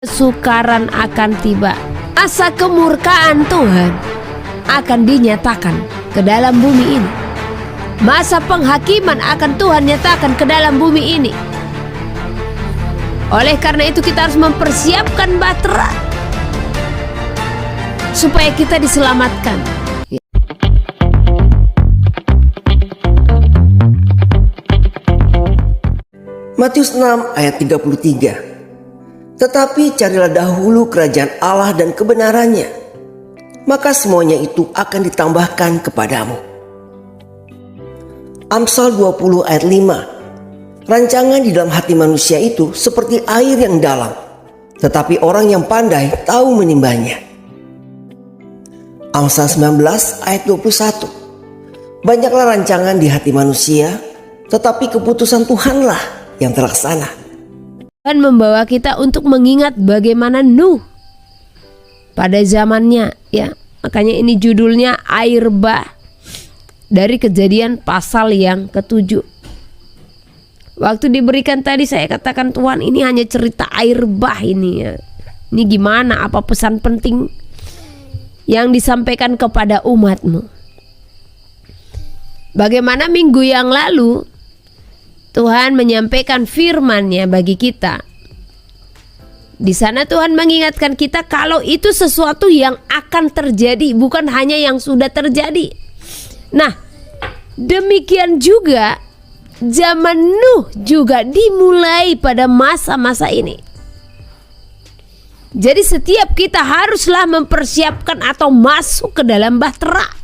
Kesukaran akan tiba. Masa kemurkaan Tuhan akan dinyatakan ke dalam bumi ini. Masa penghakiman akan Tuhan nyatakan ke dalam bumi ini. Oleh karena itu kita harus mempersiapkan bahtera supaya kita diselamatkan. Matius 6 ayat 33. Tetapi carilah dahulu kerajaan Allah dan kebenarannya, maka semuanya itu akan ditambahkan kepadamu. Amsal 20 ayat 5. Rancangan di dalam hati manusia itu seperti air yang dalam, tetapi orang yang pandai tahu menimbanya. Amsal 19 ayat 21. Banyaklah rancangan di hati manusia, tetapi keputusan Tuhanlah yang terlaksana. Tuhan membawa kita untuk mengingat bagaimana Nuh pada zamannya, ya. Makanya ini judulnya air bah dari Kejadian pasal yang ke-7. Waktu diberikan tadi saya katakan, Tuhan, ini hanya cerita air bah ini, ya. Ini gimana, apa pesan penting yang disampaikan kepada umatmu? Bagaimana minggu yang lalu Tuhan menyampaikan firman-Nya bagi kita. Di sana Tuhan mengingatkan kita kalau itu sesuatu yang akan terjadi, bukan hanya yang sudah terjadi. Nah, demikian juga zaman Nuh juga dimulai pada masa-masa ini. Jadi setiap kita haruslah mempersiapkan atau masuk ke dalam bahtera.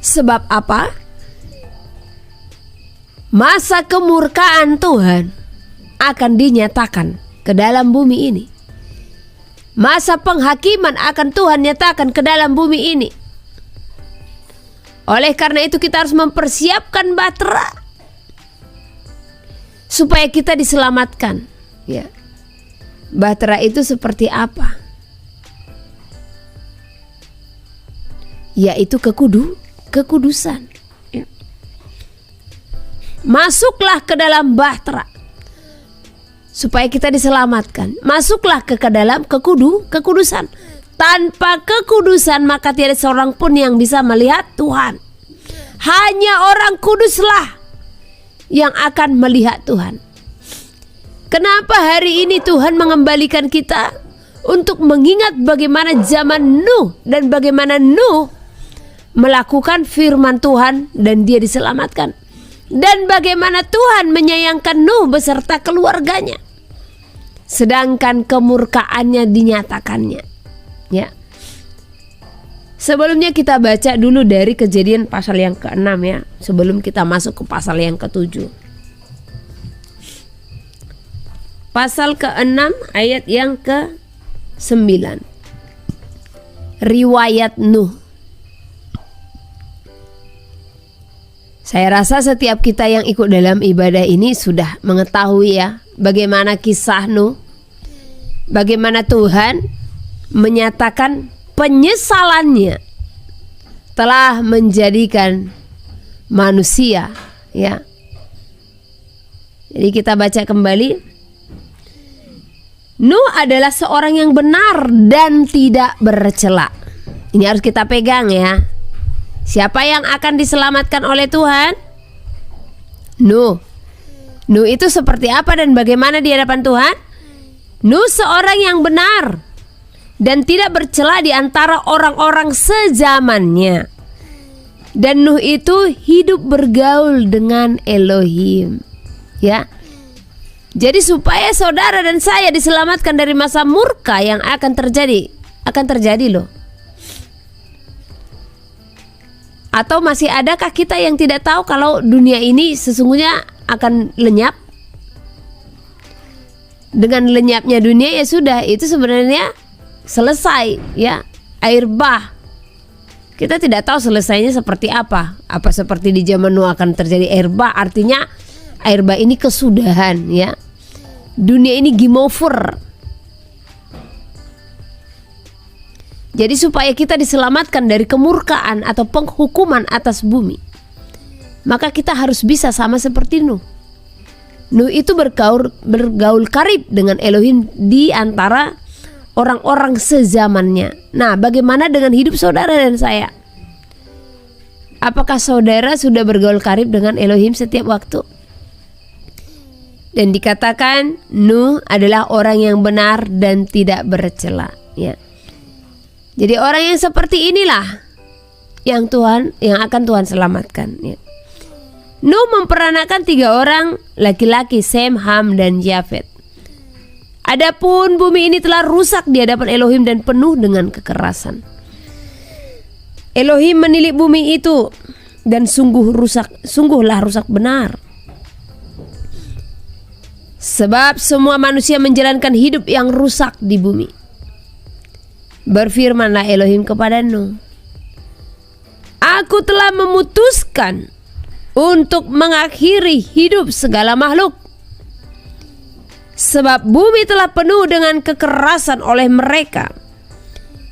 Sebab apa? Masa kemurkaan Tuhan akan dinyatakan ke dalam bumi ini. Masa penghakiman akan Tuhan nyatakan ke dalam bumi ini. Oleh karena itu kita harus mempersiapkan bahtera supaya kita diselamatkan, ya. Bahtera itu seperti apa? Yaitu kekudusan. Masuklah ke dalam bahtera supaya kita diselamatkan. Masuklah ke dalam kekudusan. Tanpa kekudusan maka tiada seorang pun yang bisa melihat Tuhan. Hanya orang kuduslah yang akan melihat Tuhan. Kenapa hari ini Tuhan mengembalikan kita untuk mengingat bagaimana zaman Nuh dan bagaimana Nuh melakukan firman Tuhan dan dia diselamatkan. Dan bagaimana Tuhan menyayangkan Nuh beserta keluarganya, sedangkan kemurkaannya dinyatakannya, ya. Sebelumnya kita baca dulu dari Kejadian pasal yang ke-6, ya, sebelum kita masuk ke pasal yang ke-7. Pasal ke-6 ayat yang ke-9. Riwayat Nuh. Saya rasa setiap kita yang ikut dalam ibadah ini sudah mengetahui, ya, bagaimana kisah Nuh. Bagaimana Tuhan menyatakan penyesalannya telah menjadikan manusia, ya. Jadi kita baca kembali. Nuh adalah seorang yang benar dan tidak bercela. Ini harus kita pegang, ya. Siapa yang akan diselamatkan oleh Tuhan? Nuh. Nuh itu seperti apa dan bagaimana di hadapan Tuhan? Nuh seorang yang benar dan tidak bercela di antara orang-orang sezamannya. Dan Nuh itu hidup bergaul dengan Elohim, ya. Jadi supaya saudara dan saya diselamatkan dari masa murka yang akan terjadi loh. Atau masih adakah kita yang tidak tahu kalau dunia ini sesungguhnya akan lenyap? Dengan lenyapnya dunia, ya sudah, itu sebenarnya selesai, ya. Air bah, kita tidak tahu selesainya seperti apa. Apa seperti di zaman Nuh akan terjadi air bah? Artinya air bah ini kesudahan, ya. Dunia ini game over. Jadi supaya kita diselamatkan dari kemurkaan atau penghukuman atas bumi, maka kita harus bisa sama seperti Nuh. Nuh itu bergaul karib dengan Elohim di antara orang-orang sezamannya. Nah, bagaimana dengan hidup saudara dan saya? Apakah saudara sudah bergaul karib dengan Elohim setiap waktu? Dan dikatakan Nuh adalah orang yang benar dan tidak bercela, ya. Jadi orang yang seperti inilah yang akan Tuhan selamatkan, ya. Nuh memperanakan 3 orang laki-laki, Sem, Ham, dan Yafet. Adapun bumi ini telah rusak di hadapan Elohim dan penuh dengan kekerasan. Elohim menilik bumi itu dan sungguhlah rusak benar. Sebab semua manusia menjalankan hidup yang rusak di bumi. Berfirmanlah Elohim kepada Nuh, Aku telah memutuskan untuk mengakhiri hidup segala makhluk, sebab bumi telah penuh dengan kekerasan oleh mereka.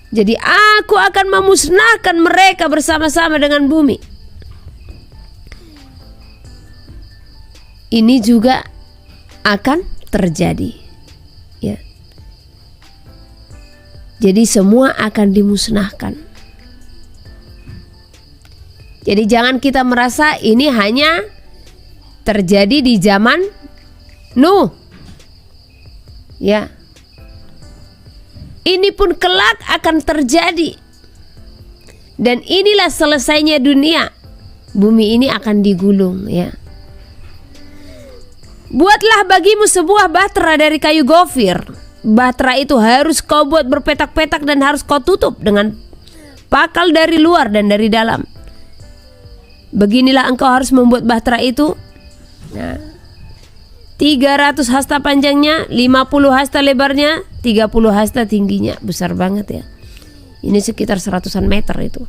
Jadi aku akan memusnahkan mereka bersama-sama dengan bumi. Ini juga akan terjadi, ya. Jadi semua akan dimusnahkan. Jadi jangan kita merasa ini hanya terjadi di zaman Nuh, ya. Ini pun kelak akan terjadi. Dan inilah selesainya dunia. Bumi ini akan digulung, ya. Buatlah bagimu sebuah bahtera dari kayu gofir. Bahtera itu harus kau buat berpetak-petak dan harus kau tutup dengan pakal dari luar dan dari dalam. Beginilah engkau harus membuat bahtera itu. Nah, 300 hasta panjangnya, 50 hasta lebarnya, 30 hasta tingginya. Besar banget, ya. Ini sekitar 100-an meter itu.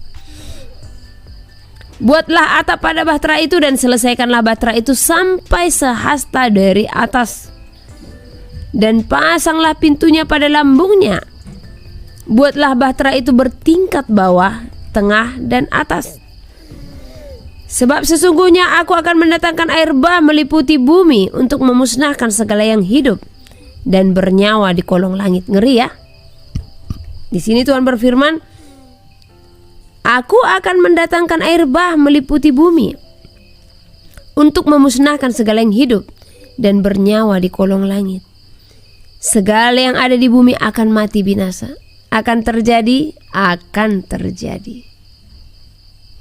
Buatlah atap pada bahtera itu dan selesaikanlah bahtera itu sampai sehasta dari atas. Dan pasanglah pintunya pada lambungnya. Buatlah bahtera itu bertingkat bawah, tengah, dan atas. Sebab sesungguhnya aku akan mendatangkan air bah meliputi bumi untuk memusnahkan segala yang hidup dan bernyawa di kolong langit. Ngeri, ya. Di sini Tuhan berfirman, Aku akan mendatangkan air bah meliputi bumi untuk memusnahkan segala yang hidup dan bernyawa di kolong langit. Segala yang ada di bumi akan mati binasa. Akan terjadi,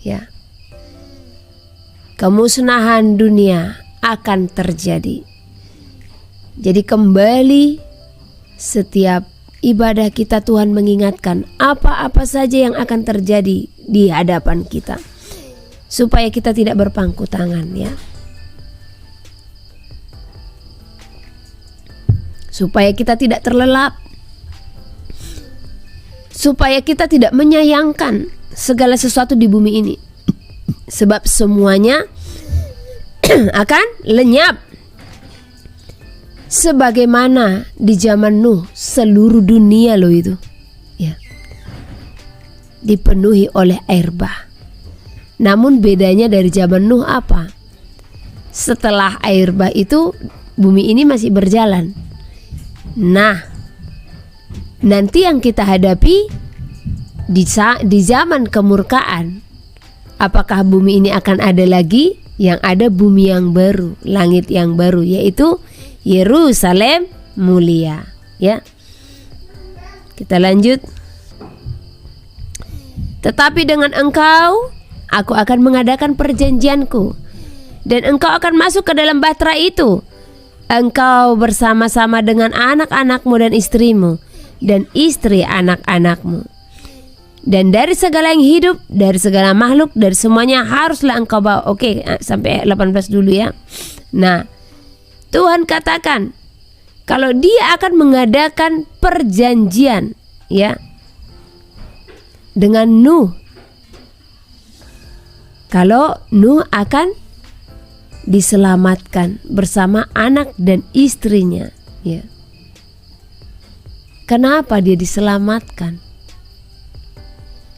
ya. Kemusnahan dunia akan terjadi. Jadi kembali setiap ibadah kita Tuhan mengingatkan apa-apa saja yang akan terjadi di hadapan kita, supaya kita tidak berpangku tangan, ya. Supaya kita tidak terlelap, supaya kita tidak menyayangkan segala sesuatu di bumi ini. Sebab semuanya akan lenyap. Sebagaimana di zaman Nuh, seluruh dunia loh itu, ya, dipenuhi oleh air bah. Namun bedanya dari zaman Nuh apa? Setelah air bah itu bumi ini masih berjalan. Nah, nanti yang kita hadapi di zaman kemurkaan, apakah bumi ini akan ada lagi? Yang ada bumi yang baru, langit yang baru, yaitu Yerusalem mulia, ya. Kita lanjut. Tetapi dengan engkau aku akan mengadakan perjanjianku, dan engkau akan masuk ke dalam bahtera itu, engkau bersama-sama dengan anak-anakmu dan istrimu, dan istri anak-anakmu. Dan dari segala yang hidup, dari segala makhluk, dari semuanya haruslah engkau bawa. Oke, sampai 18 dulu, ya. Nah, Tuhan katakan kalau Dia akan mengadakan perjanjian, ya, dengan Nuh. Kalau Nuh akan diselamatkan bersama anak dan istrinya, ya. Kenapa dia diselamatkan?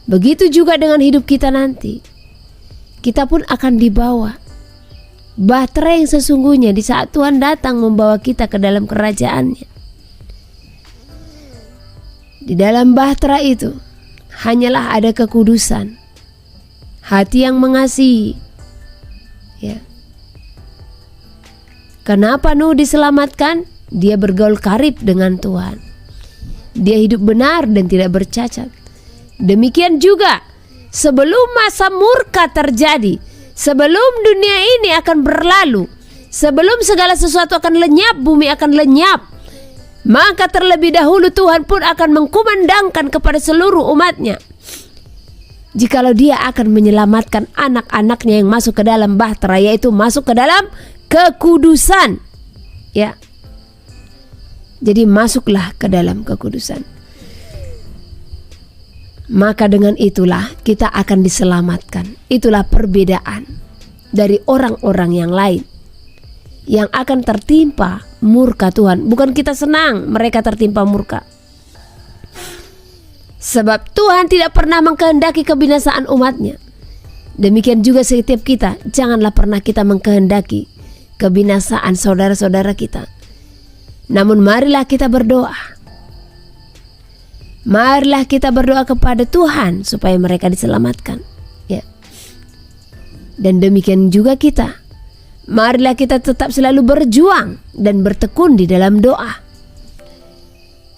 Begitu juga dengan hidup kita nanti. Kita pun akan dibawa bahtera yang sesungguhnya di saat Tuhan datang membawa kita ke dalam kerajaan-Nya. Di dalam bahtera itu hanyalah ada kekudusan, hati yang mengasihi. Ya. Kenapa Nuh diselamatkan? Dia bergaul karib dengan Tuhan. Dia hidup benar dan tidak bercacat. Demikian juga sebelum masa murka terjadi, sebelum dunia ini akan berlalu, sebelum segala sesuatu akan lenyap, bumi akan lenyap, maka terlebih dahulu Tuhan pun akan mengkumandangkan kepada seluruh umatnya, jikalau Dia akan menyelamatkan anak-anaknya yang masuk ke dalam bahtera, yaitu masuk ke dalam kekudusan. Ya. Jadi masuklah ke dalam kekudusan. Maka dengan itulah kita akan diselamatkan. Itulah perbedaan dari orang-orang yang lain yang akan tertimpa murka Tuhan. Bukan kita senang mereka tertimpa murka, sebab Tuhan tidak pernah mengkehendaki kebinasaan umatnya. Demikian juga setiap kita, janganlah pernah kita mengkehendaki kebinasaan saudara-saudara kita. Namun marilah kita berdoa. Marilah kita berdoa kepada Tuhan supaya mereka diselamatkan. Ya. Dan demikian juga kita. Marilah kita tetap selalu berjuang dan bertekun di dalam doa,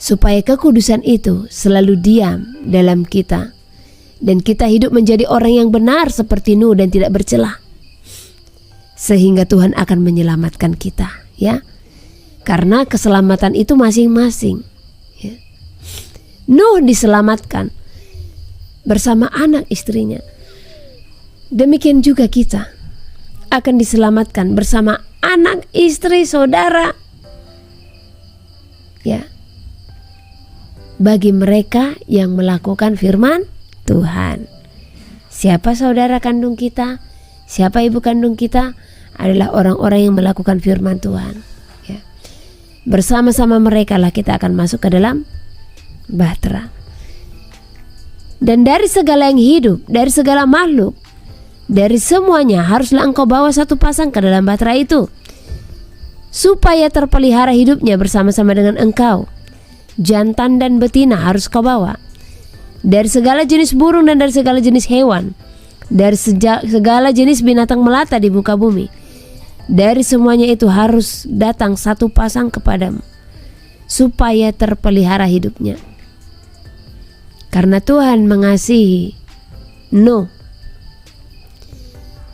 supaya kekudusan itu selalu diam dalam kita, dan kita hidup menjadi orang yang benar seperti Nuh dan tidak bercelah, sehingga Tuhan akan menyelamatkan kita. Ya. Karena keselamatan itu masing-masing. Ya. Nuh diselamatkan bersama anak istrinya. Demikian juga kita akan diselamatkan bersama anak, istri, saudara. Ya. Bagi mereka yang melakukan firman Tuhan. Siapa saudara kandung kita, siapa ibu kandung kita adalah orang-orang yang melakukan firman Tuhan. Ya. Bersama-sama mereka lah kita akan masuk ke dalam bahtera. Dan dari segala yang hidup, dari segala makhluk, dari semuanya haruslah engkau bawa satu pasang ke dalam bahtera itu, supaya terpelihara hidupnya bersama-sama dengan engkau. Jantan dan betina harus kau bawa. Dari segala jenis burung dan dari segala jenis hewan, dari segala jenis binatang melata di muka bumi, dari semuanya itu harus datang satu pasang kepadamu, supaya terpelihara hidupnya. Karena Tuhan mengasihi Nuh,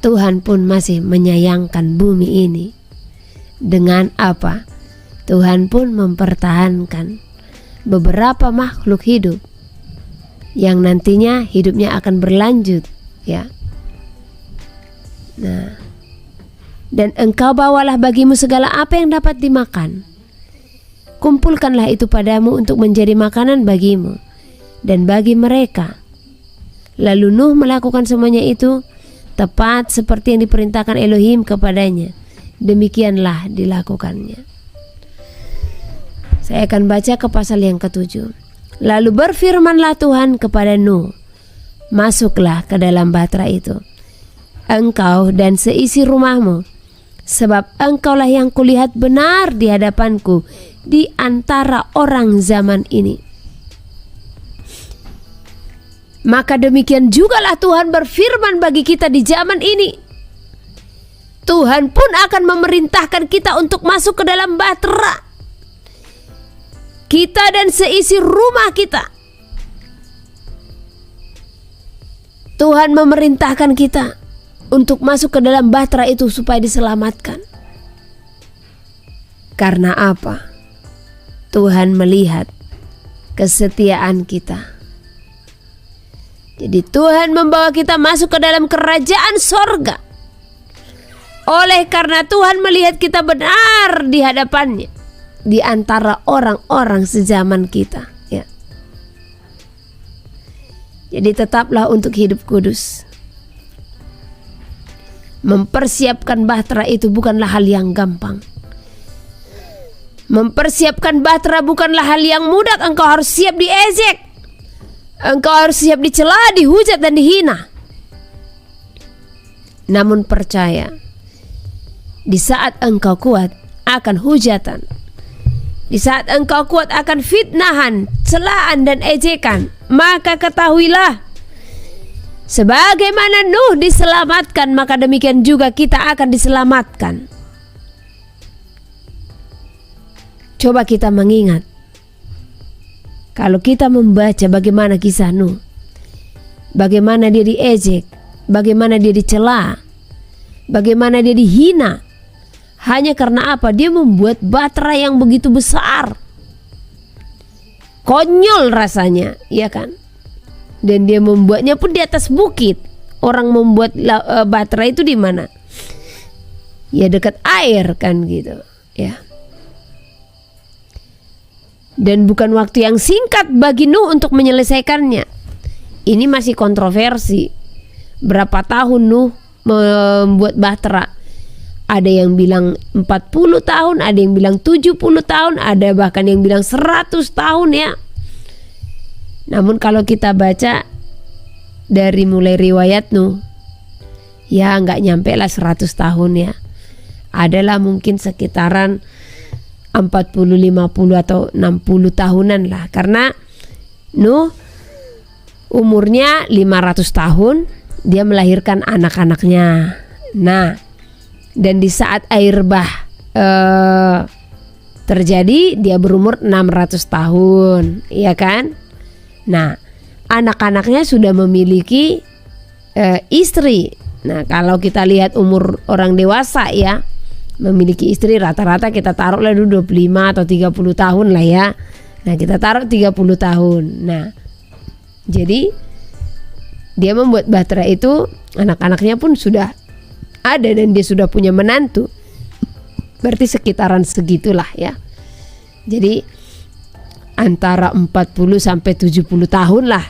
Tuhan pun masih menyayangkan bumi ini. Dengan apa? Tuhan pun mempertahankan beberapa makhluk hidup yang nantinya hidupnya akan berlanjut. Ya. Nah, dan engkau bawalah bagimu segala apa yang dapat dimakan. Kumpulkanlah itu padamu untuk menjadi makanan bagimu dan bagi mereka. Lalu Nuh melakukan semuanya itu tepat seperti yang diperintahkan Elohim kepadanya. Demikianlah dilakukannya. Saya akan baca ke pasal yang ke-7. Lalu berfirmanlah Tuhan kepada Nuh, masuklah ke dalam bahtera itu, engkau dan seisi rumahmu, sebab engkaulah yang kulihat benar di hadapanku di antara orang zaman ini. Maka demikian jugalah Tuhan berfirman bagi kita di zaman ini. Tuhan pun akan memerintahkan kita untuk masuk ke dalam bahtera. Kita dan seisi rumah kita. Tuhan memerintahkan kita untuk masuk ke dalam bahtera itu supaya diselamatkan. Karena apa? Tuhan melihat kesetiaan kita. Jadi Tuhan membawa kita masuk ke dalam kerajaan sorga. Oleh karena Tuhan melihat kita benar di hadapannya, di antara orang-orang sezaman kita. Ya. Jadi tetaplah untuk hidup kudus. Mempersiapkan bahtera itu bukanlah hal yang gampang. Mempersiapkan bahtera bukanlah hal yang mudah. Engkau harus siap diejek. Engkau harus siap dicela, dihujat dan dihina. Namun percaya, Di saat engkau kuat akan hujatan, di saat engkau kuat akan fitnahan, celaan dan ejekan, maka ketahuilah, sebagaimana Nuh diselamatkan, maka demikian juga kita akan diselamatkan. Coba kita mengingat, kalau kita membaca bagaimana kisah Nuh, bagaimana dia diejek, bagaimana dia dicela, bagaimana dia dihina, hanya karena apa? Dia membuat batra yang begitu besar. Konyol rasanya, ya kan? Dan dia membuatnya pun di atas bukit. Orang membuat batra itu di mana? Ya dekat air kan gitu, ya. Dan bukan waktu yang singkat bagi Nuh untuk menyelesaikannya. Ini masih kontroversi. Berapa tahun Nuh membuat bahtera? Ada yang bilang 40 tahun, ada yang bilang 70 tahun, ada bahkan yang bilang 100 tahun ya. Namun kalau kita baca dari mulai riwayat Nuh, ya nggak nyampe lah 100 tahun ya. Adalah mungkin sekitaran 40, 50 atau 60 tahunan lah. Karena Nuh umurnya 500 tahun, dia melahirkan anak-anaknya. Nah, dan di saat air bah terjadi, dia berumur 600 tahun, ya kan? Nah, anak-anaknya sudah memiliki istri. Nah, kalau kita lihat umur orang dewasa ya, memiliki istri rata-rata kita taruh lah dulu 25 atau 30 tahun lah ya. Nah, kita taruh 30 tahun. Nah, jadi dia membuat bahtera itu, anak-anaknya pun sudah ada dan dia sudah punya menantu. Berarti sekitaran segitulah ya. Jadi antara 40 sampai 70 tahun lah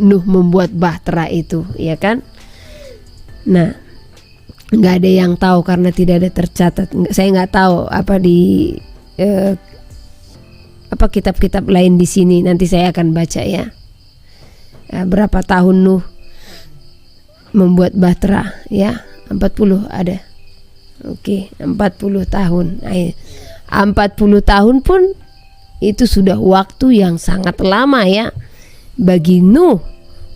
Nuh membuat bahtera itu, ya kan? Nah, nggak ada yang tahu karena tidak ada tercatat. Saya nggak tahu apa di apa kitab-kitab lain di sini. Nanti saya akan baca ya. Berapa tahun Nuh membuat bahtera ya? 40 ada. Oke, 40 tahun. 40 tahun pun itu sudah waktu yang sangat lama ya bagi Nuh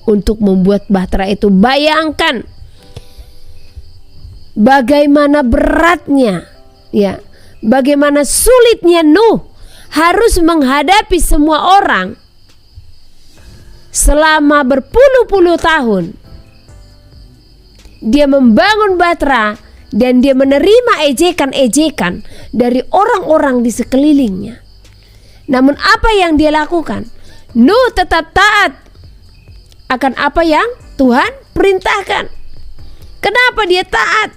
untuk membuat bahtera itu. Bayangkan bagaimana beratnya ya, bagaimana sulitnya Nuh harus menghadapi semua orang selama berpuluh-puluh tahun. Dia membangun bahtera dan dia menerima ejekan-ejekan dari orang-orang di sekelilingnya. Namun apa yang dia lakukan? Nuh tetap taat akan apa yang Tuhan perintahkan. Kenapa dia taat?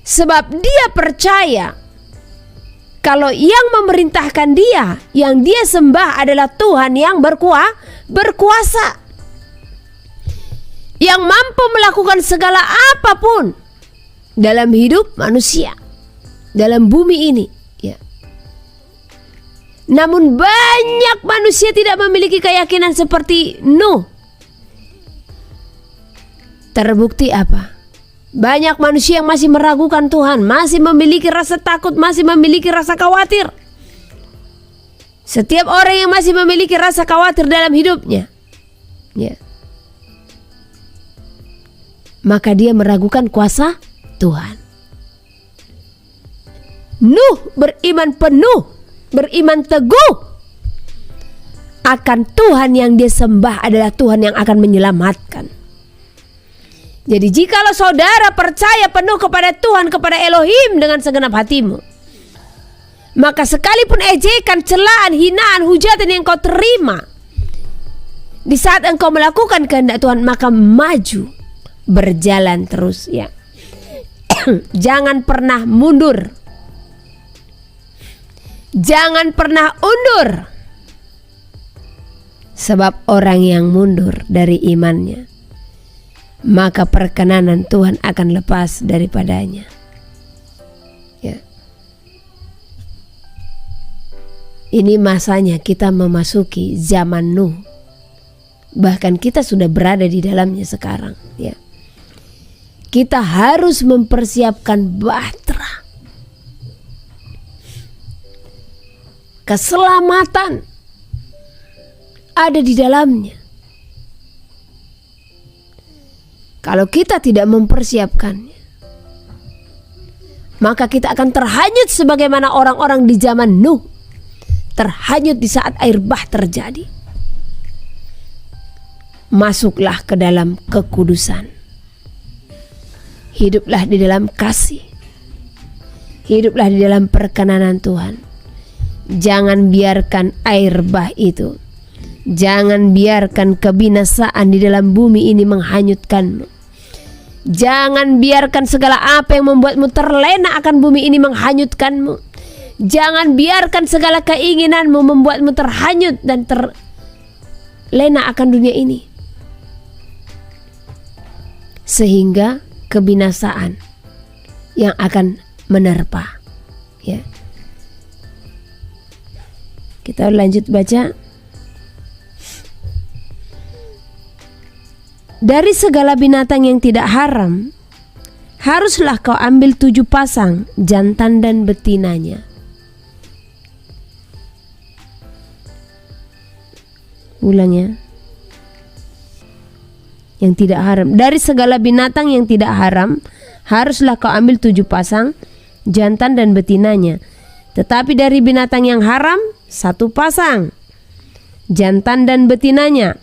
Sebab dia percaya kalau yang memerintahkan dia, yang dia sembah adalah Tuhan yang berkuasa, yang mampu melakukan segala apapun dalam hidup manusia, dalam bumi ini ya. Namun banyak manusia tidak memiliki keyakinan seperti Nuh. Terbukti apa? Banyak manusia yang masih meragukan Tuhan, masih memiliki rasa takut, masih memiliki rasa khawatir. Setiap orang yang masih memiliki rasa khawatir dalam hidupnya ya, maka dia meragukan kuasa Tuhan. Nuh beriman penuh, beriman teguh akan Tuhan yang dia sembah adalah Tuhan yang akan menyelamatkan. Jadi jikalau saudara percaya penuh kepada Tuhan, kepada Elohim dengan segenap hatimu, maka sekalipun ejekan, celaan, hinaan, hujatan yang kau terima di saat engkau melakukan kehendak Tuhan, maka maju, berjalan terus ya. Jangan pernah mundur, jangan pernah undur. Sebab orang yang mundur dari imannya, maka perkenanan Tuhan akan lepas daripadanya ya. Ini masanya kita memasuki zaman Nuh. Bahkan kita sudah berada di dalamnya sekarang ya. Kita harus mempersiapkan bahtera keselamatan ada di dalamnya. Kalau kita tidak mempersiapkannya, maka kita akan terhanyut sebagaimana orang-orang di zaman Nuh terhanyut di saat air bah terjadi. Masuklah ke dalam kekudusan. Hiduplah di dalam kasih. Hiduplah di dalam perkenanan Tuhan. Jangan biarkan air bah itu, jangan biarkan kebinasaan di dalam bumi ini menghanyutkanmu. Jangan biarkan segala apa yang membuatmu terlena akan bumi ini menghanyutkanmu. Jangan biarkan segala keinginanmu membuatmu terhanyut dan terlena akan dunia ini, sehingga kebinasaan yang akan menerpa. Ya. Kita lanjut baca. Dari segala binatang yang tidak haram, haruslah kau ambil 7 pasang jantan dan betinanya. Ulang ya. Yang tidak haram. Dari segala binatang yang tidak haram, haruslah kau ambil 7 pasang jantan dan betinanya. Tetapi dari binatang yang haram, 1 pasang jantan dan betinanya.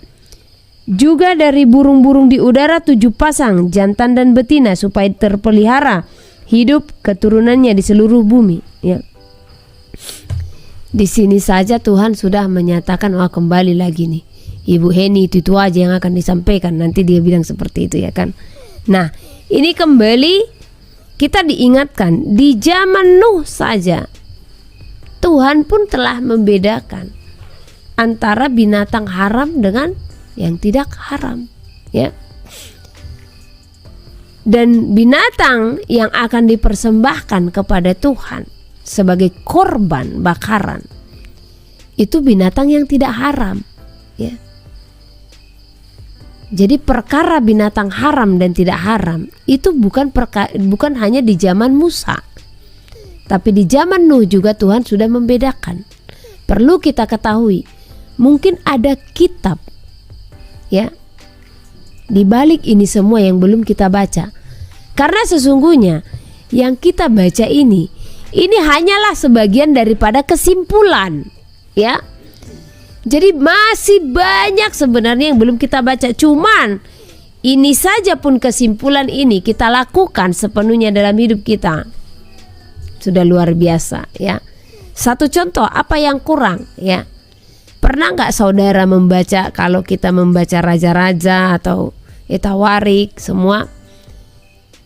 Juga dari burung-burung di udara 7 pasang jantan dan betina, supaya terpelihara hidup keturunannya di seluruh bumi. Ya. Di sini saja Tuhan sudah menyatakan, wah kembali lagi nih Ibu Heni, itu aja yang akan disampaikan. Nanti dia bilang seperti itu ya kan. Nah, ini kembali kita diingatkan, di zaman Nuh saja Tuhan pun telah membedakan antara binatang haram dengan yang tidak haram, ya. Dan binatang yang akan dipersembahkan kepada Tuhan sebagai korban bakaran itu binatang yang tidak haram, ya. Jadi perkara binatang haram dan tidak haram itu bukan hanya di zaman Musa, tapi di zaman Nuh juga Tuhan sudah membedakan. Perlu kita ketahui, mungkin ada kitab, ya, di balik ini semua yang belum kita baca. Karena sesungguhnya yang kita baca ini hanyalah sebagian daripada kesimpulan, ya. Jadi masih banyak sebenarnya yang belum kita baca. Cuman ini saja pun kesimpulan ini kita lakukan sepenuhnya dalam hidup kita, sudah luar biasa, ya. Satu contoh apa yang kurang, ya. Pernah nggak saudara membaca, kalau kita membaca raja-raja atau Tawarik, semua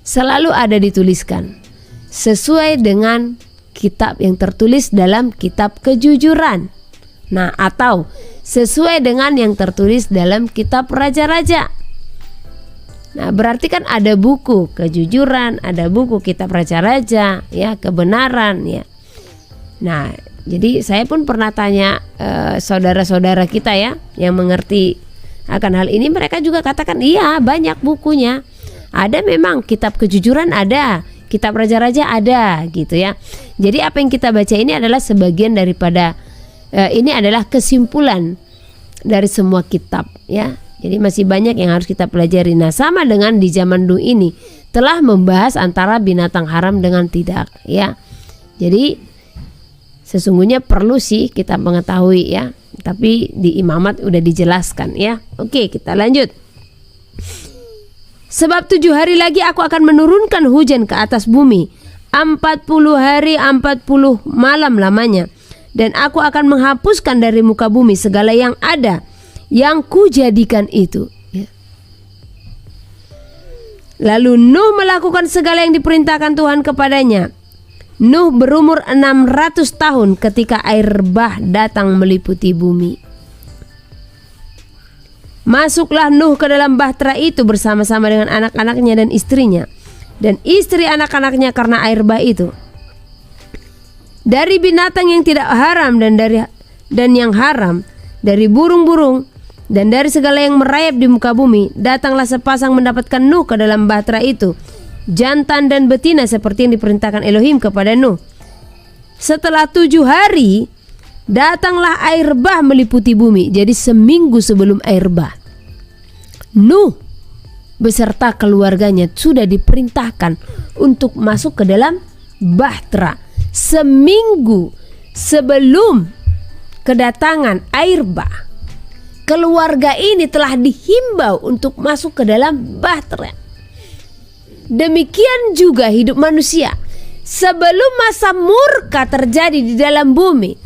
selalu ada dituliskan sesuai dengan kitab yang tertulis dalam kitab kejujuran. Nah, atau sesuai dengan yang tertulis dalam kitab raja-raja. Nah, berarti kan ada buku kejujuran, ada buku kitab raja-raja, ya, kebenaran, ya. Nah, jadi saya pun pernah tanya saudara-saudara kita, ya, yang mengerti akan hal ini. Mereka juga katakan iya, banyak bukunya. Ada memang kitab kejujuran, ada kitab raja-raja, ada gitu, ya. Jadi apa yang kita baca ini adalah sebagian daripada ini adalah kesimpulan dari semua kitab, ya. Jadi masih banyak yang harus kita pelajari. Nah, sama dengan di zaman Nuh ini telah membahas antara binatang haram dengan tidak, ya. Jadi sesungguhnya perlu sih kita mengetahui, ya. Tapi di imamat udah dijelaskan, ya. Oke, kita lanjut. Sebab 7 hari lagi aku akan menurunkan hujan ke atas bumi, 40 hari 40 malam lamanya. Dan aku akan menghapuskan dari muka bumi segala yang ada yang kujadikan itu, ya. Lalu Nuh melakukan segala yang diperintahkan Tuhan kepadanya. Nuh berumur 600 tahun ketika air bah datang meliputi bumi. Masuklah Nuh ke dalam bahtera itu bersama-sama dengan anak-anaknya dan istrinya, dan istri anak-anaknya karena air bah itu. Dari binatang yang tidak haram dan yang haram, dari burung-burung dan dari segala yang merayap di muka bumi, datanglah sepasang mendapatkan Nuh ke dalam bahtera itu, jantan dan betina seperti yang diperintahkan Elohim kepada Nuh. Setelah 7 hari, datanglah air bah meliputi bumi. Jadi seminggu sebelum air bah, Nuh beserta keluarganya sudah diperintahkan untuk masuk ke dalam bahtera. Seminggu sebelum kedatangan air bah, keluarga ini telah dihimbau untuk masuk ke dalam bahtera. Demikian juga hidup manusia. Sebelum masa murka terjadi di dalam bumi,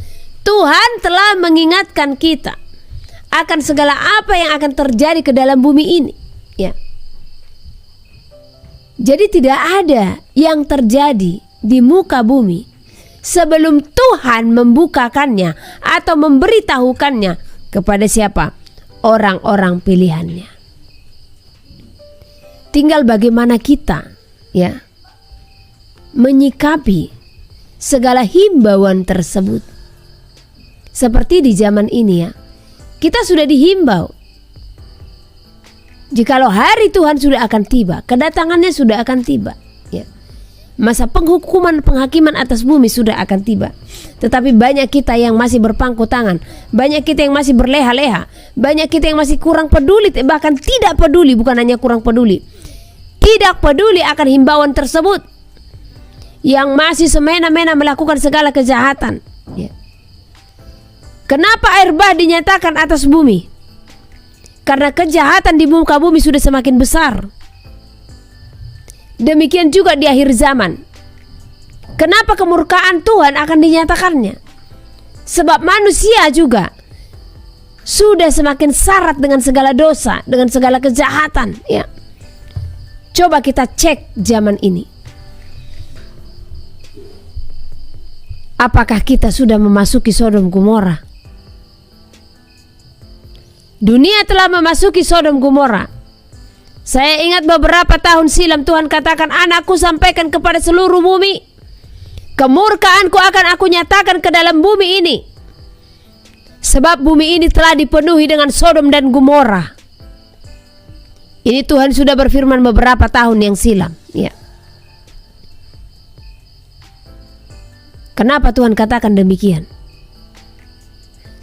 Tuhan telah mengingatkan kita akan segala apa yang akan terjadi ke dalam bumi ini, ya. Jadi tidak ada yang terjadi di muka bumi sebelum Tuhan membukakannya atau memberitahukannya kepada siapa? Orang-orang pilihannya. Tinggal bagaimana kita, ya, menyikapi segala himbauan tersebut. Seperti di zaman ini, ya, kita sudah dihimbau. Jikalau hari Tuhan sudah akan tiba, kedatangannya sudah akan tiba, ya. Masa penghakiman atas bumi sudah akan tiba. Tetapi banyak kita yang masih berpangku tangan, banyak kita yang masih berleha-leha, banyak kita yang masih kurang peduli, bahkan tidak peduli, bukan hanya kurang peduli, tidak peduli akan himbauan tersebut, yang masih semena-mena melakukan segala kejahatan, ya. Kenapa air bah dinyatakan atas bumi? Karena kejahatan di muka bumi sudah semakin besar. Demikian juga di akhir zaman. Kenapa kemurkaan Tuhan akan dinyatakannya? Sebab manusia juga sudah semakin syarat dengan segala dosa, dengan segala kejahatan, ya. Coba kita cek zaman ini. Apakah kita sudah memasuki Sodom Gomora? Dunia telah memasuki Sodom Gomora. Saya ingat beberapa tahun silam Tuhan katakan, anakku sampaikan kepada seluruh bumi, kemurkaanku akan aku nyatakan ke dalam bumi ini. Sebab bumi ini telah dipenuhi dengan Sodom dan Gomora. Ini Tuhan sudah berfirman beberapa tahun yang silam, ya. Kenapa Tuhan katakan demikian?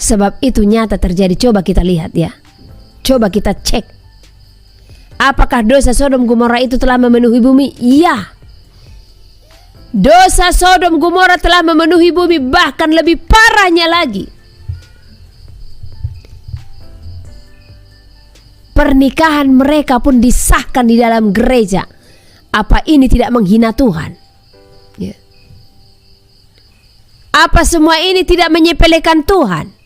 Sebab itu nyata terjadi. Coba kita lihat, ya. Coba kita cek. Apakah dosa Sodom Gomora itu telah memenuhi bumi? Iya. Dosa Sodom Gomora telah memenuhi bumi, bahkan lebih parahnya lagi. Pernikahan mereka pun disahkan di dalam gereja. Apa ini tidak menghina Tuhan? Ya. Apa semua ini tidak menyepelekan Tuhan?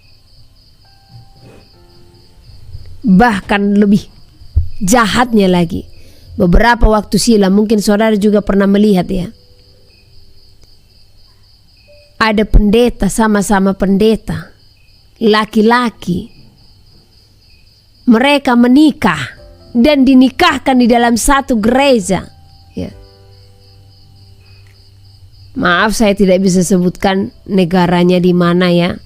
Bahkan lebih jahatnya lagi. Beberapa waktu silam, mungkin saudara juga pernah melihat, ya. Ada pendeta, sama-sama pendeta, laki-laki. Mereka menikah dan dinikahkan di dalam satu gereja, ya. Maaf, saya tidak bisa sebutkan negaranya di mana, ya.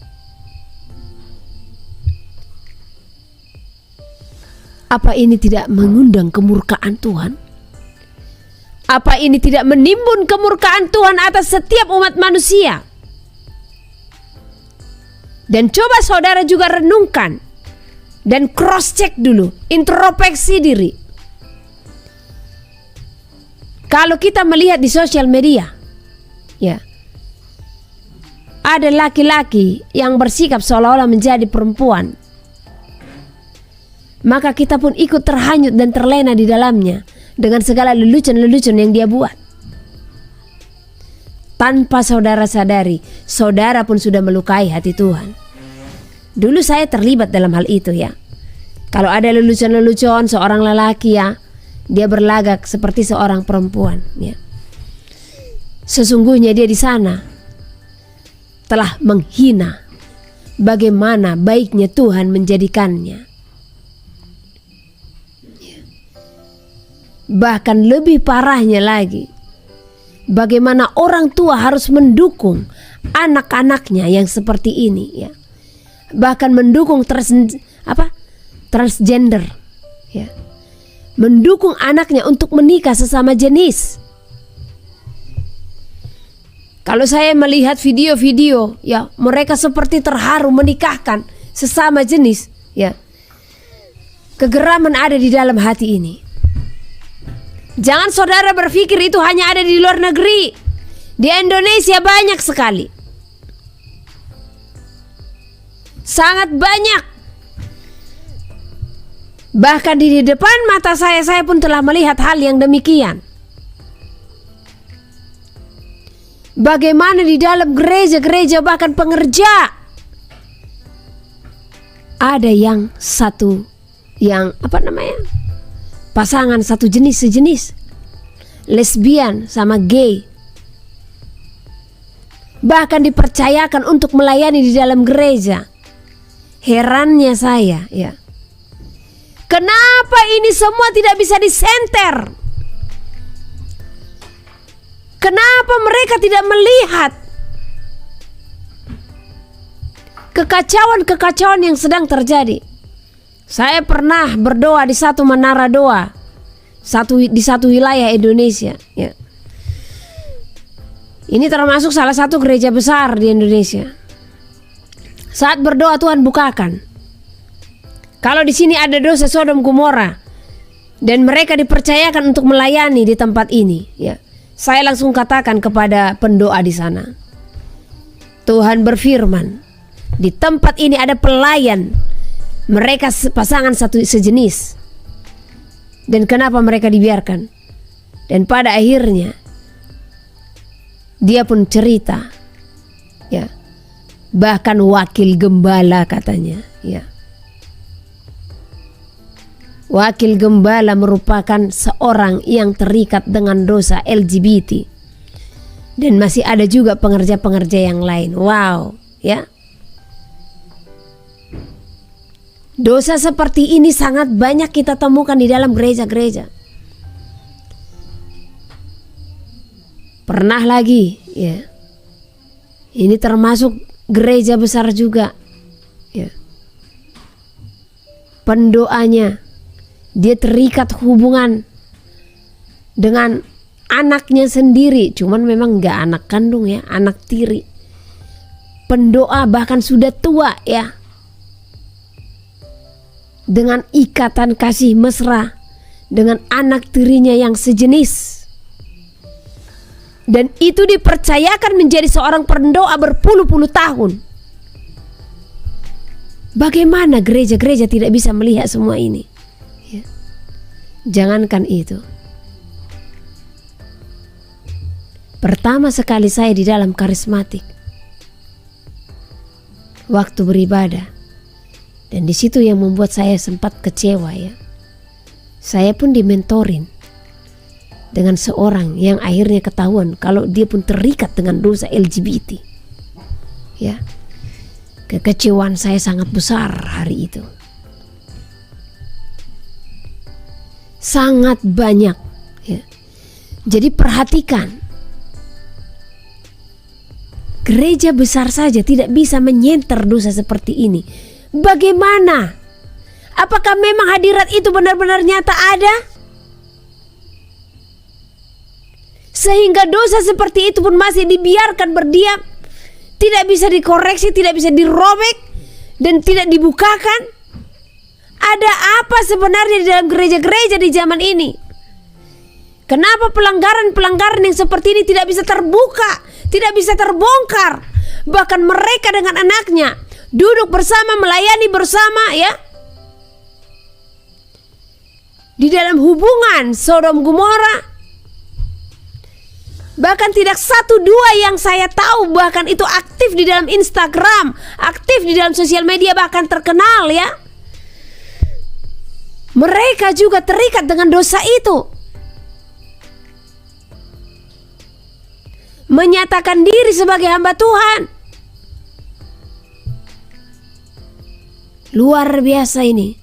Apa ini tidak mengundang kemurkaan Tuhan? Apa ini tidak menimbun kemurkaan Tuhan atas setiap umat manusia? Dan coba saudara juga renungkan dan cross check dulu, introspeksi diri. Kalau kita melihat di sosial media, ya, ada laki-laki yang bersikap seolah-olah menjadi perempuan, maka kita pun ikut terhanyut dan terlena di dalamnya dengan segala lelucon-lelucon yang dia buat. Tanpa saudara sadari, saudara pun sudah melukai hati Tuhan. Dulu saya terlibat dalam hal itu, ya. Kalau ada lelucon-lelucon seorang lelaki, ya, dia berlagak seperti seorang perempuan, ya. Sesungguhnya dia di sana telah menghina bagaimana baiknya Tuhan menjadikannya. Bahkan lebih parahnya lagi, bagaimana orang tua harus mendukung anak-anaknya yang seperti ini, ya. Bahkan mendukung transgender, ya. Mendukung anaknya untuk menikah sesama jenis. Kalau saya melihat video-video, ya, mereka seperti terharu menikahkan sesama jenis, ya. Kegeraman ada di dalam hati ini. Jangan saudara berpikir itu hanya ada di luar negeri. Di Indonesia banyak sekali. Sangat banyak. Bahkan di depan mata saya pun telah melihat hal yang demikian. Bagaimana di dalam gereja-gereja bahkan pengerja ada yang satu, yang pasangan satu jenis sejenis, lesbian sama gay, bahkan dipercayakan untuk melayani di dalam gereja. Herannya saya, ya, kenapa ini semua tidak bisa disenter? Kenapa mereka tidak melihat kekacauan-kekacauan yang sedang terjadi? Saya pernah berdoa di satu menara doa, di satu wilayah Indonesia, ya. Ini termasuk salah satu gereja besar di Indonesia. Saat berdoa Tuhan bukakan, kalau di sini ada dosa Sodom Gomora dan mereka dipercayakan untuk melayani di tempat ini, ya. Saya langsung katakan kepada pendoa di sana, Tuhan berfirman, di tempat ini ada pelayan, mereka pasangan satu sejenis, dan kenapa mereka dibiarkan? Dan pada akhirnya dia pun cerita, ya, bahkan wakil gembala katanya, ya. Wakil gembala merupakan seorang yang terikat dengan dosa LGBT. Dan masih ada juga pengerja-pengerja yang lain. Wow, ya. Dosa seperti ini sangat banyak kita temukan di dalam gereja-gereja. Pernah lagi, ya. Ini termasuk gereja besar juga, ya. Pendoanya, dia terikat hubungan dengan anaknya sendiri, cuman memang gak anak kandung, ya, anak tiri. Pendoa bahkan sudah tua, ya, dengan ikatan kasih mesra dengan anak tirinya yang sejenis. Dan itu dipercayakan menjadi seorang pendoa berpuluh-puluh tahun. Bagaimana gereja-gereja tidak bisa melihat semua ini? Ya. Jangankan itu. Pertama sekali saya di dalam karismatik, waktu beribadah, dan di situ yang membuat saya sempat kecewa, ya. Saya pun dimentorin dengan seorang yang akhirnya ketahuan kalau dia pun terikat dengan dosa LGBT. Ya. Kekecewaan saya sangat besar hari itu. Sangat banyak, ya. Jadi perhatikan, gereja besar saja tidak bisa menyenter dosa seperti ini. Bagaimana? Apakah memang hadirat itu benar-benar nyata ada? Sehingga dosa seperti itu pun masih dibiarkan berdiam, tidak bisa dikoreksi, tidak bisa dirobek, dan tidak dibukakan. Ada apa sebenarnya di dalam gereja-gereja di zaman ini? Kenapa pelanggaran-pelanggaran yang seperti ini tidak bisa terbuka, tidak bisa terbongkar? Bahkan mereka dengan anaknya duduk bersama, melayani bersama, ya, di dalam hubungan Sodom Gomora. Bahkan tidak satu dua yang saya tahu, bahkan itu aktif di dalam Instagram, aktif di dalam sosial media, bahkan terkenal, ya. Mereka juga terikat dengan dosa itu. Menyatakan diri sebagai hamba Tuhan. Luar biasa ini.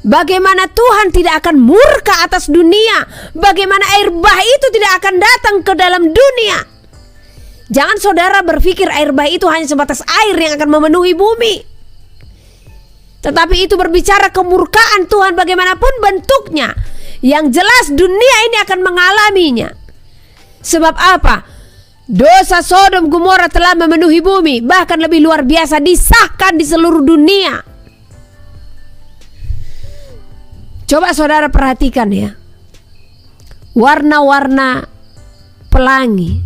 Bagaimana Tuhan tidak akan murka atas dunia? Bagaimana air bah itu tidak akan datang ke dalam dunia? Jangan saudara berpikir air bah itu hanya sebatas air yang akan memenuhi bumi. Tetapi itu berbicara kemurkaan Tuhan bagaimanapun bentuknya. Yang jelas dunia ini akan mengalaminya. Sebab apa? Dosa Sodom Gomora telah memenuhi bumi, bahkan lebih luar biasa, disahkan di seluruh dunia. Coba saudara perhatikan ya, warna-warna pelangi.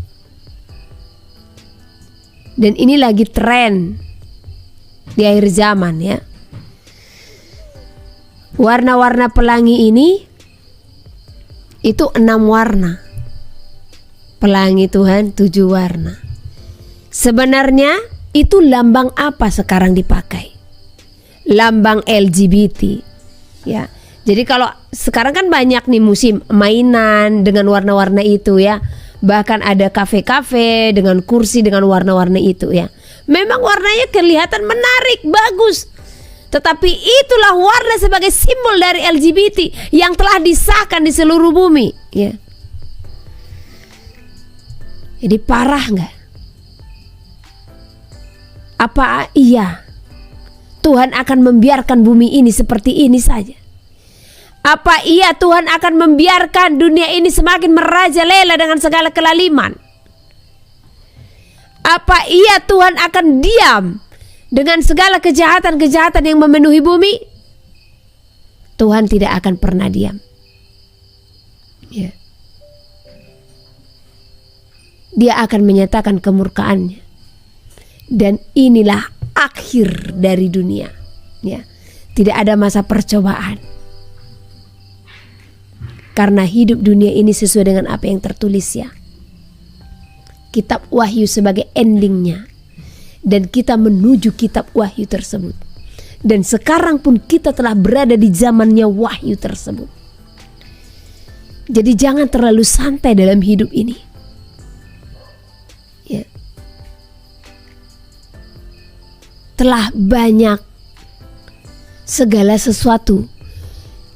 Dan ini lagi tren di akhir zaman ya. Warna-warna pelangi ini itu 6 warna. Pelangi Tuhan 7 warna. Sebenarnya itu lambang apa sekarang dipakai? Lambang LGBT ya. Jadi kalau sekarang kan banyak nih musim mainan dengan warna-warna itu ya. Bahkan ada kafe-kafe dengan kursi dengan warna-warna itu ya. Memang warnanya kelihatan menarik, bagus. Tetapi itulah warna sebagai simbol dari LGBT yang telah disahkan di seluruh bumi ya. Jadi parah nggak? Apa iya Tuhan akan membiarkan bumi ini seperti ini saja? Apa iya Tuhan akan membiarkan dunia ini semakin merajalela dengan segala kelaliman? Apa iya Tuhan akan diam dengan segala kejahatan-kejahatan yang memenuhi bumi? Tuhan tidak akan pernah diam. Ya. Dia akan menyatakan kemurkaannya. Dan inilah akhir dari dunia. Ya. Tidak ada masa percobaan. Karena hidup dunia ini sesuai dengan apa yang tertulis ya. Kitab Wahyu sebagai endingnya. Dan kita menuju kitab Wahyu tersebut. Dan sekarang pun kita telah berada di zamannya Wahyu tersebut. Jadi jangan terlalu santai dalam hidup ini ya. Telah banyak segala sesuatu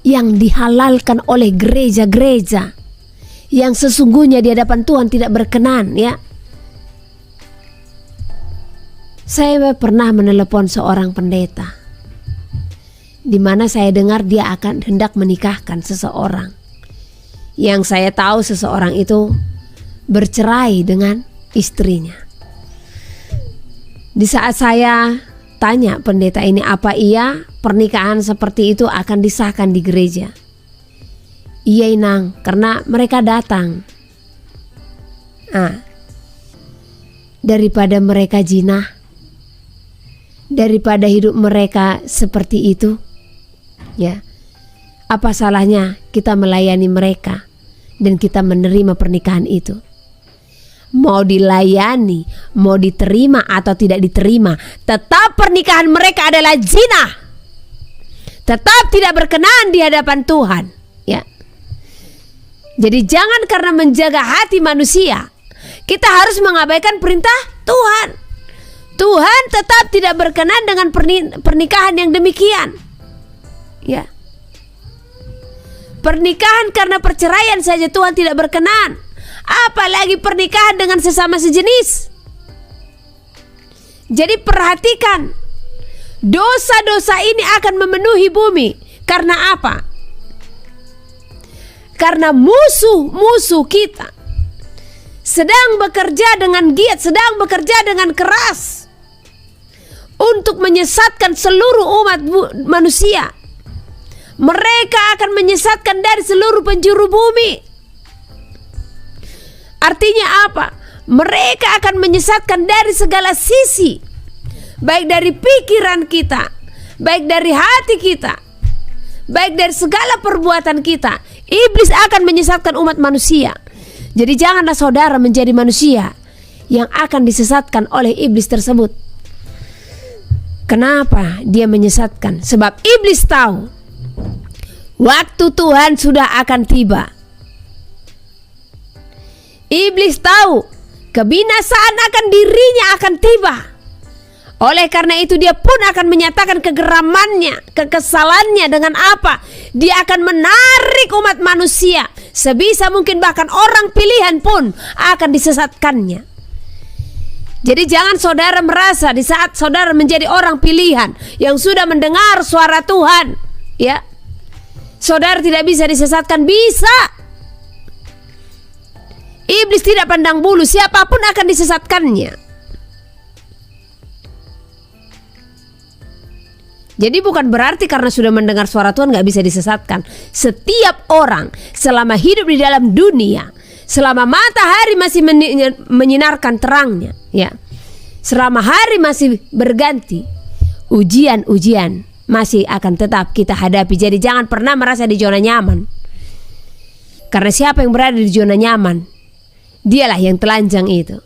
yang dihalalkan oleh gereja-gereja yang sesungguhnya di hadapan Tuhan tidak berkenan ya. Saya pernah menelepon seorang pendeta di mana saya dengar dia akan hendak menikahkan seseorang yang saya tahu seseorang itu bercerai dengan istrinya. Di saat saya tanya pendeta ini apa iya pernikahan seperti itu akan disahkan di gereja? Iya inang, karena mereka datang. Daripada mereka jinah, daripada hidup mereka seperti itu, ya, apa salahnya kita melayani mereka dan kita menerima pernikahan itu? Mau dilayani, mau diterima atau tidak diterima, tetap pernikahan mereka adalah zina. Tetap tidak berkenan di hadapan Tuhan, ya. Jadi jangan karena menjaga hati manusia, kita harus mengabaikan perintah Tuhan. Tuhan tetap tidak berkenan dengan pernikahan yang demikian, ya. Pernikahan karena perceraian saja Tuhan tidak berkenan, apalagi pernikahan dengan sesama sejenis. Jadi perhatikan, dosa-dosa ini akan memenuhi bumi. Karena apa? Karena musuh-musuh kita sedang bekerja dengan giat, sedang bekerja dengan keras untuk menyesatkan seluruh umat manusia. Mereka akan menyesatkan dari seluruh penjuru bumi. Artinya apa? Mereka akan menyesatkan dari segala sisi, baik dari pikiran kita, baik dari hati kita, baik dari segala perbuatan kita. Iblis akan menyesatkan umat manusia. Jadi janganlah saudara menjadi manusia yang akan disesatkan oleh iblis tersebut. Kenapa dia menyesatkan? Sebab iblis tahu waktu Tuhan sudah akan tiba. Iblis tahu kebinasaan akan dirinya akan tiba. Oleh karena itu dia pun akan menyatakan kegeramannya, kekesalannya dengan apa? Dia akan menarik umat manusia, sebisa mungkin bahkan orang pilihan pun akan disesatkannya. Jadi jangan saudara merasa di saat saudara menjadi orang pilihan yang sudah mendengar suara Tuhan, ya, saudara tidak bisa disesatkan. Bisa. Iblis tidak pandang bulu, siapapun akan disesatkannya. Jadi bukan berarti karena sudah mendengar suara Tuhan gak bisa disesatkan. Setiap orang selama hidup di dalam dunia, selama matahari masih menyinarkan terangnya, ya, selama hari masih berganti, ujian-ujian masih akan tetap kita hadapi. Jadi jangan pernah merasa di zona nyaman. Karena siapa yang berada di zona nyaman, dialah yang telanjang itu.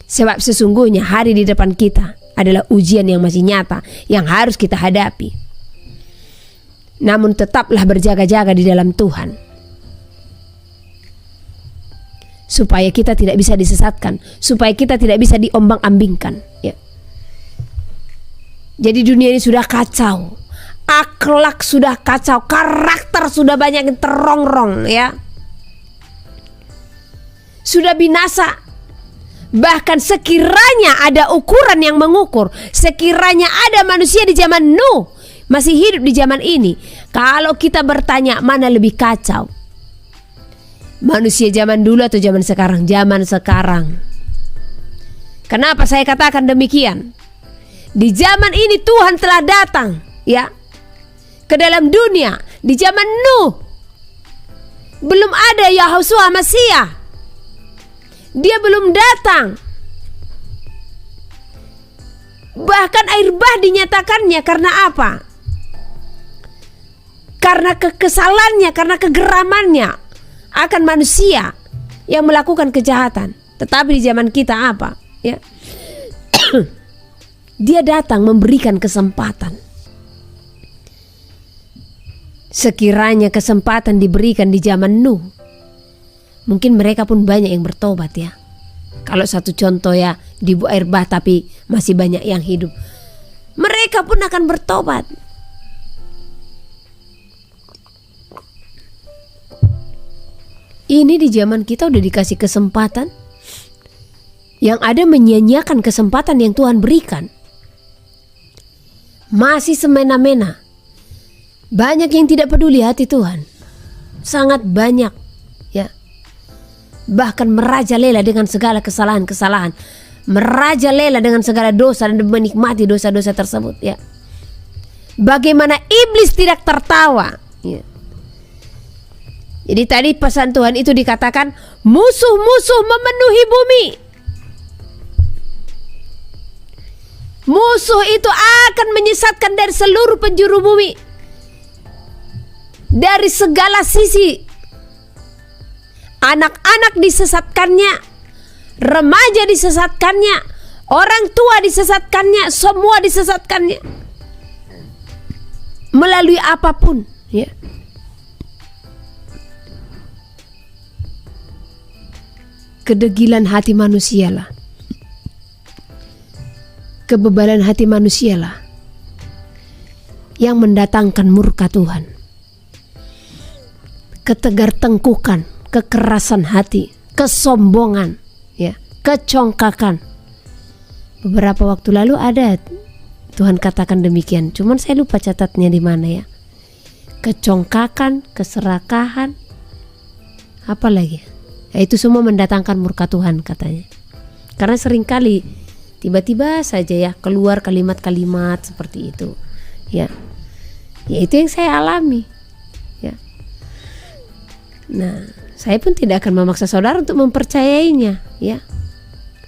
Sebab sesungguhnya hari di depan kita adalah ujian yang masih nyata, yang harus kita hadapi. Namun tetaplah berjaga-jaga di dalam Tuhan, supaya kita tidak bisa disesatkan, supaya kita tidak bisa diombang-ambingkan, ya. Jadi dunia ini sudah kacau, akhlak sudah kacau, karakter sudah banyak yang terongrong, ya. Sudah binasa. Bahkan sekiranya ada ukuran yang mengukur, sekiranya ada manusia di zaman Nuh masih hidup di zaman ini, kalau kita bertanya mana lebih kacau, manusia zaman dulu atau zaman sekarang? Zaman sekarang. Kenapa saya katakan demikian? Di zaman ini Tuhan telah datang, ya, ke dalam dunia. Di zaman Nuh belum ada Yahushua Masiah. Dia belum datang. Bahkan air bah dinyatakannya karena apa? Karena kekesalannya, karena kegeramannya akan manusia yang melakukan kejahatan. Tetapi di zaman kita apa? Ya. Dia datang memberikan kesempatan. Sekiranya kesempatan diberikan di zaman Nuh, mungkin mereka pun banyak yang bertobat, ya. Kalau satu contoh, ya, di air bah tapi masih banyak yang hidup, mereka pun akan bertobat. Ini di zaman kita udah dikasih kesempatan, yang ada menyia-nyiakan kesempatan yang Tuhan berikan. Masih semena-mena. Banyak yang tidak peduli hati Tuhan. Sangat banyak, ya. Bahkan merajalela dengan segala kesalahan-kesalahan, merajalela dengan segala dosa dan menikmati dosa-dosa tersebut, ya. Bagaimana iblis tidak tertawa, ya. Jadi tadi pesan Tuhan itu dikatakan musuh-musuh memenuhi bumi. Musuh itu akan menyesatkan dari seluruh penjuru bumi, dari segala sisi. Anak-anak disesatkannya, remaja disesatkannya, orang tua disesatkannya, semua disesatkannya. Melalui apapun, ya. Kedegilan hati manusialah, kebebalan hati manusialah yang mendatangkan murka Tuhan. Ketegar-tengkukan, kekerasan hati, kesombongan, ya, kecongkakan. Beberapa waktu lalu ada Tuhan katakan demikian, cuman saya lupa catatnya di mana, ya. Kecongkakan, keserakahan, apa lagi? Ya, itu semua mendatangkan murka Tuhan katanya. Karena seringkali tiba-tiba saja, ya, keluar kalimat-kalimat seperti itu, ya. Ya itu yang saya alami, ya. Nah, saya pun tidak akan memaksa saudara untuk mempercayainya, ya.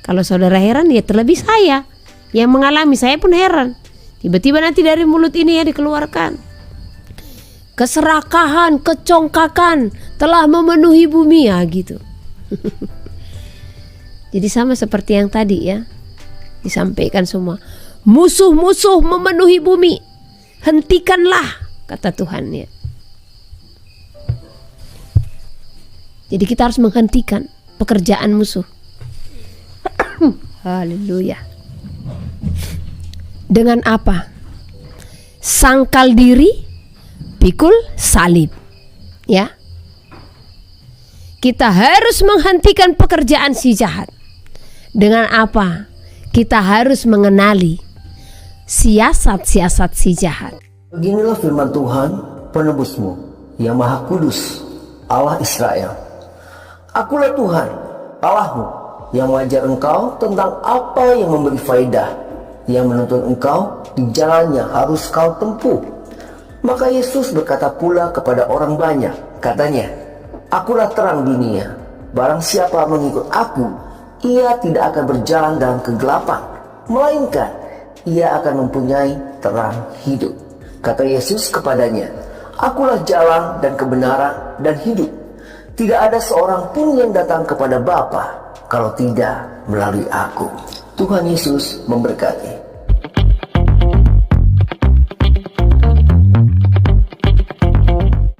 Kalau saudara heran, ya terlebih saya yang mengalami, saya pun heran. Tiba-tiba nanti dari mulut ini, ya, dikeluarkan keserakahan, kecongkakan telah memenuhi bumi, ya, gitu. Jadi sama seperti yang tadi, ya, disampaikan semua. Musuh-musuh memenuhi bumi, hentikanlah, kata Tuhan, ya. Jadi kita harus menghentikan pekerjaan musuh. Haleluya. Dengan apa? Sangkal diri, pikul salib, ya. Kita harus menghentikan pekerjaan si jahat. Dengan apa? Kita harus mengenali siasat-siasat si jahat. Beginilah firman Tuhan, penebusmu, yang Maha Kudus, Allah Israel. Akulah Tuhan, Allahmu, yang mengajar engkau tentang apa yang memberi faedah, yang menuntun engkau di jalan yang harus kau tempuh. Maka Yesus berkata pula kepada orang banyak, katanya, Akulah terang dunia. Barang siapa mengikut aku, ia tidak akan berjalan dalam kegelapan, melainkan ia akan mempunyai terang hidup. Kata Yesus kepadanya, Akulah jalan dan kebenaran dan hidup. Tidak ada seorang pun yang datang kepada Bapa kalau tidak melalui aku. Tuhan Yesus memberkati.